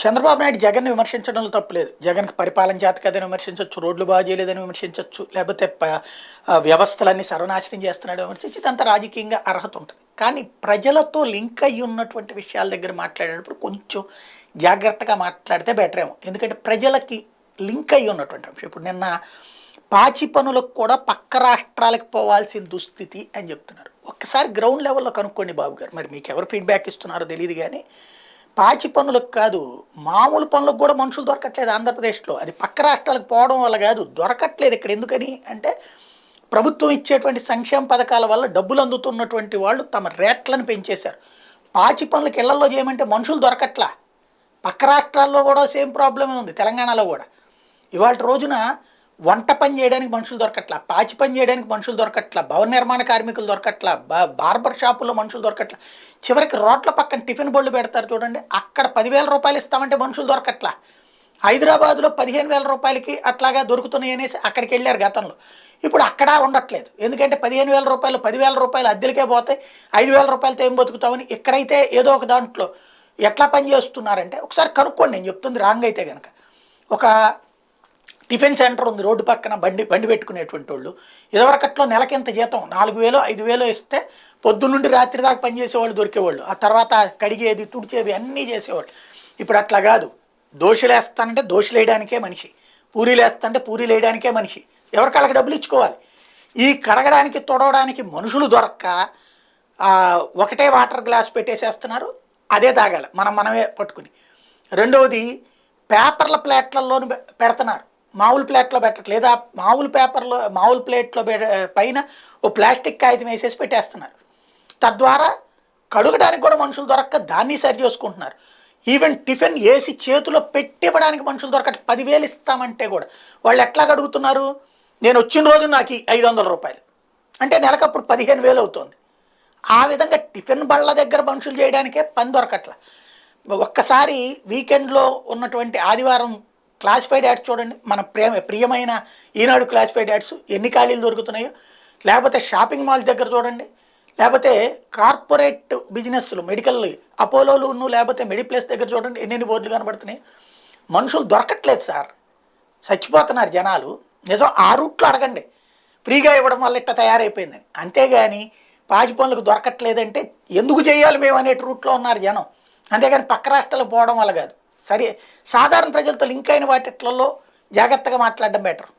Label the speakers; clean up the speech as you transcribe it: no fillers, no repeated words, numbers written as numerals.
Speaker 1: చంద్రబాబు నాయుడు జగన్‌ని విమర్శించడంలో తప్పులేదు. జగన్‌కి పరిపాలన చేత కాదని విమర్శించొచ్చు, రోడ్లు బాగు చేయలేదని విమర్శించొచ్చు, లేకపోతే వ్యవస్థలన్నీ సర్వనాశనం చేస్తున్నాడని విమర్శించి ఇదంతా రాజకీయంగా అర్హత ఉంటది. కానీ ప్రజలతో లింక్ అయ్యి ఉన్నటువంటి విషయాల దగ్గర మాట్లాడేటప్పుడు కొంచెం జాగ్రత్తగా మాట్లాడితే బెటరేమో. ఎందుకంటే ప్రజలకి లింక్ అయ్యి ఉన్నటువంటి అంశం. ఇప్పుడు నిన్న పాచి పనులకు కూడా పక్క రాష్ట్రాలకు పోవాల్సిన దుస్థితి అని చెప్తున్నారు. ఒక్కసారి గ్రౌండ్ లెవెల్‌లో కనుక్కోండి బాబు గారు. మరి మీకెవరు ఫీడ్‌బ్యాక్ ఇస్తున్నారో తెలీదు గానీ పాచి పనులకు కాదు, మామూలు పనులకు కూడా మనుషులు దొరకట్లేదు ఆంధ్రప్రదేశ్‌లో. అది పక్క రాష్ట్రాలకు పోవడం వల్ల కాదు, దొరకట్లేదు ఇక్కడ. ఎందుకని అంటే, ప్రభుత్వం ఇచ్చేటువంటి సంక్షేమ పథకాల వల్ల డబ్బులు అందుతున్నటువంటి వాళ్ళు తమ రేట్లను పెంచేశారు. పాచి పనులకు ఇళ్లల్లో చేయమంటే మనుషులు దొరకట్లా. పక్క రాష్ట్రాల్లో కూడా సేమ్ ప్రాబ్లమే ఉంది, తెలంగాణలో కూడా. ఇవాల్టి రోజున వంట పని చేయడానికి మనుషులు దొరకట్లా, పాచి పని చేయడానికి మనుషులు దొరకట్లా, భవన నిర్మాణ కార్మికులు దొరకట్లా, బార్బర్ షాపుల్లో మనుషులు దొరకట్లా. చివరికి రోడ్ల పక్కన టిఫిన్ బళ్ళు పెడతారు చూడండి, అక్కడ 10,000 రూపాయలు ఇస్తామంటే మనుషులు దొరకట్లా. హైదరాబాద్లో 15,000 రూపాయలకి అట్లాగా దొరుకుతున్నాయి అనేసి అక్కడికి వెళ్ళారు గతంలో. ఇప్పుడు అక్కడ ఉండట్లేదు. ఎందుకంటే 15,000 రూపాయలు, 10,000 రూపాయలు అద్దెలకే పోతాయి, 5,000 రూపాయలతో ఏం బతుకుతామని ఇక్కడైతే ఏదో ఒక దాంట్లో ఎట్లా పని చేస్తున్నారంటే ఒకసారి కనుక్కోండి. నేను చెప్తుంది రాంగ్ అయితే కనుక. ఒక టిఫిన్ సెంటర్ ఉంది రోడ్డు పక్కన, బండి పెట్టుకునేటువంటి వాళ్ళు. ఇదివరకట్లో నెలకి ఇంత జీతం 4,000 5,000 ఇస్తే పొద్దున్నుండి రాత్రి దాకా పనిచేసేవాళ్ళు దొరికేవాళ్ళు. ఆ తర్వాత కడిగేది తుడిచేది అన్నీ చేసేవాళ్ళు. ఇప్పుడు అట్లా కాదు. దోశలు వేస్తానంటే దోశలు వేయడానికే మనిషి, పూరీలు వేస్తానంటే పూరీలు వేయడానికే మనిషి. ఎవరికి వాళ్ళకి డబ్బులు ఇచ్చుకోవాలి. ఈ కడగడానికి తొడవడానికి మనుషులు దొరక్క ఒకటే వాటర్ గ్లాస్ పెట్టేసేస్తున్నారు, అదే తాగాలి మనమే పట్టుకుని. రెండవది పేపర్ల ప్లేట్లలోని పెడుతున్నారు, మామూలు ప్లేట్లో పెట్టట్లేదు. లేదా మామూలు ప్లేట్లో పైన ఓ ప్లాస్టిక్ కాగితం వేసేసి పెట్టేస్తున్నారు. తద్వారా కడుగడానికి కూడా మనుషులు దొరక్క దాన్ని సరి చేసుకుంటున్నారు. ఈవెన్ టిఫిన్ వేసి చేతిలో పెట్టివ్వడానికి మనుషులు దొరకట్టు. 10,000 ఇస్తామంటే కూడా వాళ్ళు ఎట్లా కడుగుతున్నారు, నేను వచ్చిన రోజు నాకు 500 రూపాయలు అంటే నెలకప్పుడు 15,000 అవుతుంది. ఆ విధంగా టిఫిన్ బళ్ళ దగ్గర మనుషులు చేయడానికే పని దొరకట్ల. ఒక్కసారి వీకెండ్లో ఉన్నటువంటి ఆదివారం క్లాసిఫైడ్ యాడ్స్ చూడండి, మన ప్రియమైన ఈనాడు క్లాసిఫైడ్ యాడ్స్ ఎన్ని ఖాళీలు దొరుకుతున్నాయో. లేకపోతే షాపింగ్ మాల్ దగ్గర చూడండి, లేకపోతే కార్పొరేట్ బిజినెస్లు మెడికల్ అపోలోలు లేకపోతే మెడిప్లస్ దగ్గర చూడండి ఎన్ని బోర్డులు కనబడుతున్నాయి. మనుషులు దొరకట్లేదు సార్, చచ్చిపోతున్నారు జనాలు. నిజం, ఆ రూట్లో అడగండి. ఫ్రీగా ఇవ్వడం వల్ల ఇట్లా తయారైపోయిందని. అంతేగాని పాచి పనులకు దొరకట్లేదంటే ఎందుకు చేయాలి మేము అనే రూట్లో ఉన్నారు జనం. అంతేగాని పక్క రాష్ట్రాలకు పోవడం వల్ల కాదు. సరే, సాధారణ ప్రజలతో లింక్ అయిన వాటిలలో జాగ్రత్తగా మాట్లాడడం బెటర్.